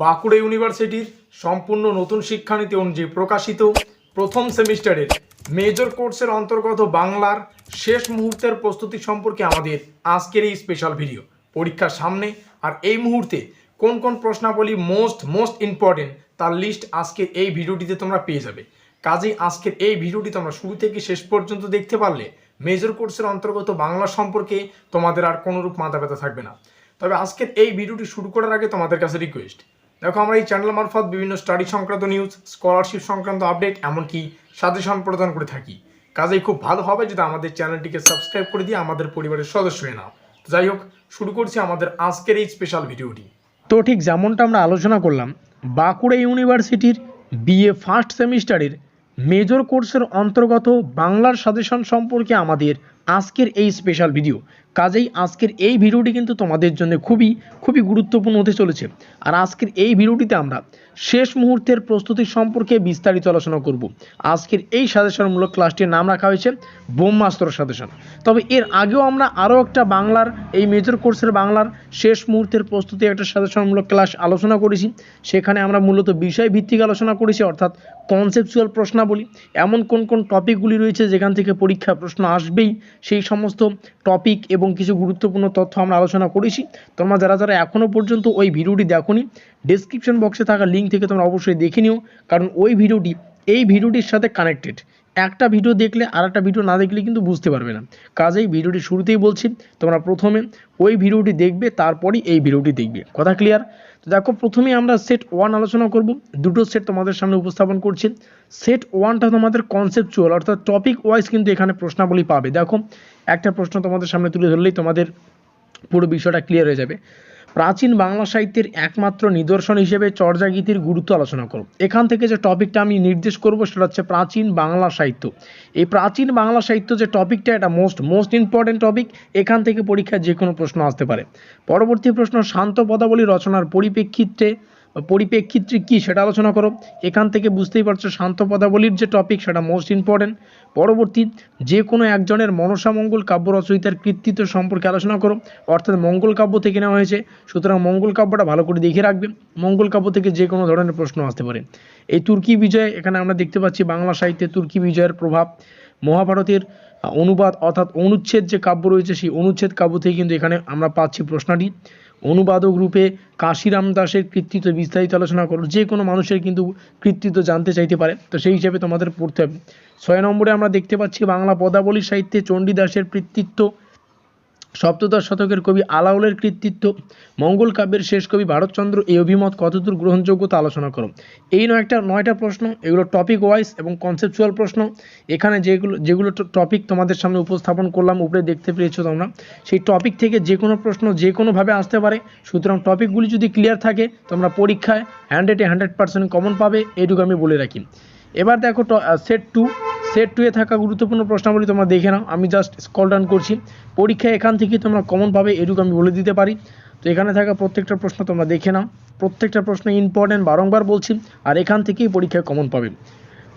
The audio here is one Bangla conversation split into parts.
বাঁকুড়া ইউনিভার্সিটির সম্পূর্ণ নতুন শিক্ষানীতি অনুযায়ী প্রকাশিত প্রথম সেমিস্টারের মেজর কোর্সের অন্তর্গত বাংলার শেষ মুহূর্তের প্রস্তুতি সম্পর্কে আমাদের আজকের এই স্পেশাল ভিডিও। পরীক্ষার সামনে আর এই মুহূর্তে কোন কোন প্রশ্নাবলী মোস্ট ইম্পর্টেন্ট তার লিস্ট আজকের এই ভিডিওটিতে তোমরা পেয়ে যাবে। কাজেই আজকের এই ভিডিওটি তোমরা শুরু থেকে শেষ পর্যন্ত দেখতে পারলে মেজর কোর্সের অন্তর্গত বাংলা সম্পর্কে তোমাদের আর কোনোরূপ মাথা ব্যথা থাকবে না। তবে আজকের এই ভিডিওটি শুরু করার আগে তোমাদের কাছে রিকোয়েস্ট, দেখো আমরা এই চ্যানেল মারফত বিভিন্ন স্টাডি সংক্রান্ত নিউজ, স্কলারশিপ সংক্রান্ত আপডেট, এমনকি সাজেশন প্রদান করে থাকি। কাজেই খুব ভালো হবে যদি আমাদের চ্যানেলটিকে সাবস্ক্রাইব করে দিয়ে আমাদের পরিবারের সদস্য হয়ে নাও। যাই হোক, শুরু করছি আমাদের আজকের এই স্পেশাল ভিডিওটি। তো ঠিক যেমনটা আমরা আলোচনা করলাম, বাঁকুড়া ইউনিভার্সিটির বিএ ফার্স্ট সেমিস্টারের মেজর কোর্সের অন্তর্গত বাংলার সাজেশন সম্পর্কে আমাদের আজকের এই স্পেশাল ভিডিও। কাজেই আজকের এই ভিডিওটি কিন্তু তোমাদের জন্য খুবই গুরুত্বপূর্ণ হতে চলেছে। আর আজকের এই ভিডিওটিতে আমরা শেষ মুহূর্তের প্রস্তুতি সম্পর্কে বিস্তারিত আলোচনা করব। আজকের এই সাজেশনমূলক ক্লাসটির নাম রাখা হয়েছে ব্রহ্মাস্ত্র সাজেশন। তবে এর আগেও আমরা আরও একটা বাংলার এই মেজর কোর্সের বাংলার শেষ মুহূর্তের প্রস্তুতি একটা সাজেশনমূলক ক্লাস আলোচনা করেছি। সেখানে আমরা মূলত বিষয় ভিত্তিক আলোচনা করেছি, অর্থাৎ কনসেপচুয়াল প্রশ্নাবলী, এমন কোন টপিকগুলি রয়েছে যেখান থেকে পরীক্ষা প্রশ্ন আসবেই, সেই সমস্ত টপিক এবং কিছু গুরুত্বপূর্ণ তথ্য আমরা আলোচনা করেছি। তোমরা যারা এখনও পর্যন্ত ওই ভিডিওটি দেখোনি, ডেসক্রিপশন বক্সে থাকা লিঙ্ক থেকে তোমরা অবশ্যই দেখে নিও, কারণ ওই ভিডিওটি এই ভিডিওটির সাথে কানেক্টেড। একটা ভিডিও দেখলে আর একটা ভিডিও না দেখলে কিন্তু বুঝতে পারবে না। কাজেই ভিডিওটি শুরুতেই বলছি, তোমরা প্রথমে ওই ভিডিওটি দেখবে, তারপরই এই ভিডিওটি দেখবে। কথা ক্লিয়ার? তো দেখো, প্রথমে আমরা সেট 1 আলোচনা করব। দুটো সেট তোমাদের সামনে উপস্থাপন করছি। সেট 1টা তোমাদের কনসেপচুয়াল, অর্থাৎ টপিক ওয়াইজ কিন্তু এখানে প্রশ্নাবলী পাবে। দেখো, একটা প্রশ্ন তোমাদের সামনে তুলে ধরলেই তোমাদের পুরো বিষয়টা ক্লিয়ার হয়ে যাবে। প্রাচীন বাংলা সাহিত্যের একমাত্র নিদর্শন হিসেবে চর্যাগীতির গুরুত্ব আলোচনা করো। এখান থেকে যে টপিকটা আমি নির্দেশ করব সেটা হচ্ছে প্রাচীন বাংলা সাহিত্য। এই প্রাচীন বাংলা সাহিত্য যে টপিকটা, এটা মোস্ট ইম্পর্টেন্ট টপিক। এখান থেকে পরীক্ষায় যে কোনো প্রশ্ন আসতে পারে। পরবর্তী প্রশ্ন, শান্ত পদাবলী রচনার পরিপ্রেক্ষিতে কি সেটা আলোচনা করো। এখান থেকে বুঝতেই পারছো শান্ত পদাবলীর যে টপিক সেটা মোস্ট ইম্পর্টেন্ট। পরবর্তী, যে কোনো একজনের মনসা মঙ্গল কাব্য রচয়িতার কৃতিত্ব সম্পর্কে আলোচনা করো, অর্থাৎ মঙ্গল কাব্য থেকে নেওয়া হয়েছে, সুতরাং মঙ্গল কাব্যটা ভালো করে দেখে রাখবে। মঙ্গল কাব্য থেকে যে কোনো ধরনের প্রশ্ন আসতে পারে। এই তুর্কি বিজয়, এখানে আমরা দেখতে পাচ্ছি বাংলা সাহিত্যে তুর্কি বিজয়ের প্রভাব। মহাভারতের অনুবাদ অর্থাৎ অনুচ্ছেদ যে কাব্য রয়েছে, সেই অনুচ্ছেদ কাব্য থেকে কিন্তু এখানে আমরা পাচ্ছি প্রশ্নটি। অনুবাদক রূপে কাশিরাম দাসের কৃতিত্ব বিস্তারিত আলোচনা করো। যে কোনো মানুষের কিন্তু কৃতিত্ব জানতে চাইতে পারে, তো সেই হিসাবে তোমাদের পড়তে হবে। 6 নম্বরে আমরা দেখতে পাচ্ছি বাংলা পদাবলী সাহিত্যে চণ্ডীদাসের কৃতিত্ব, সপ্তদশ শতকের কবি আলাউলের কৃতিত্ব, মঙ্গল কাব্যের শেষ কবি ভারতচন্দ্র, এই অভিমত কতদূর গ্রহণযোগ্যতা আলোচনা করো। এই 9টা প্রশ্ন, এগুলো টপিক ওয়াইজ এবং কনসেপচুয়াল প্রশ্ন। এখানে যেগুলো টপিক তোমাদের সামনে উপস্থাপন করলাম, উপরে দেখতে পেয়েছো তোমরা, সেই টপিক থেকে যে কোনো প্রশ্ন যে কোনোভাবে আসতে পারে। সুতরাং টপিকগুলি যদি ক্লিয়ার থাকে, তোমরা পরীক্ষায় 100% কমন পাবে, এটুকু আমি বলে রাখি। এবার দেখো সেট 2 এ থাকা গুরুত্বপূর্ণ প্রশ্নাবলী তোমরা দেখে নাও। আমি জাস্ট স্ক্রল ডাউন করছি। পরীক্ষায় এখান থেকে তোমরা কমন পাবে, এটুকু আমি বলে দিতে পারি। তো এখানে থাকা প্রত্যেকটা প্রশ্ন তোমরা দেখে নাও। প্রত্যেকটা প্রশ্ন ইম্পর্টেন্ট, বারংবার বলছি, আর এখান থেকেই পরীক্ষায় কমন পাবে।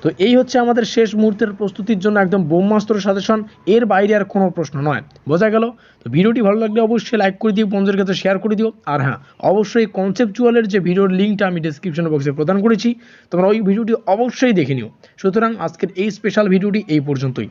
তো এই হচ্ছে আমাদের শেষ মুহূর্তের প্রস্তুতির জন্য একদম ব্রহ্মাস্ত্র সাজেশন, এর বাইরে আর কোনো প্রশ্ন নয়। বোঝা গেল? তো ভিডিওটি ভালো লাগলে অবশ্যই লাইক করে দিও, বন্ধুদের কাছে শেয়ার করে দিও। আর হ্যাঁ, অবশ্যই কনসেপচুয়ালের যে ভিডিওর লিঙ্কটা আমি ডেসক্রিপশন বক্সে প্রদান করেছি, তোমরা ওই ভিডিওটি অবশ্যই দেখে নিও। সুতরাং আজকের এই স্পেশাল ভিডিওটি এই পর্যন্তই।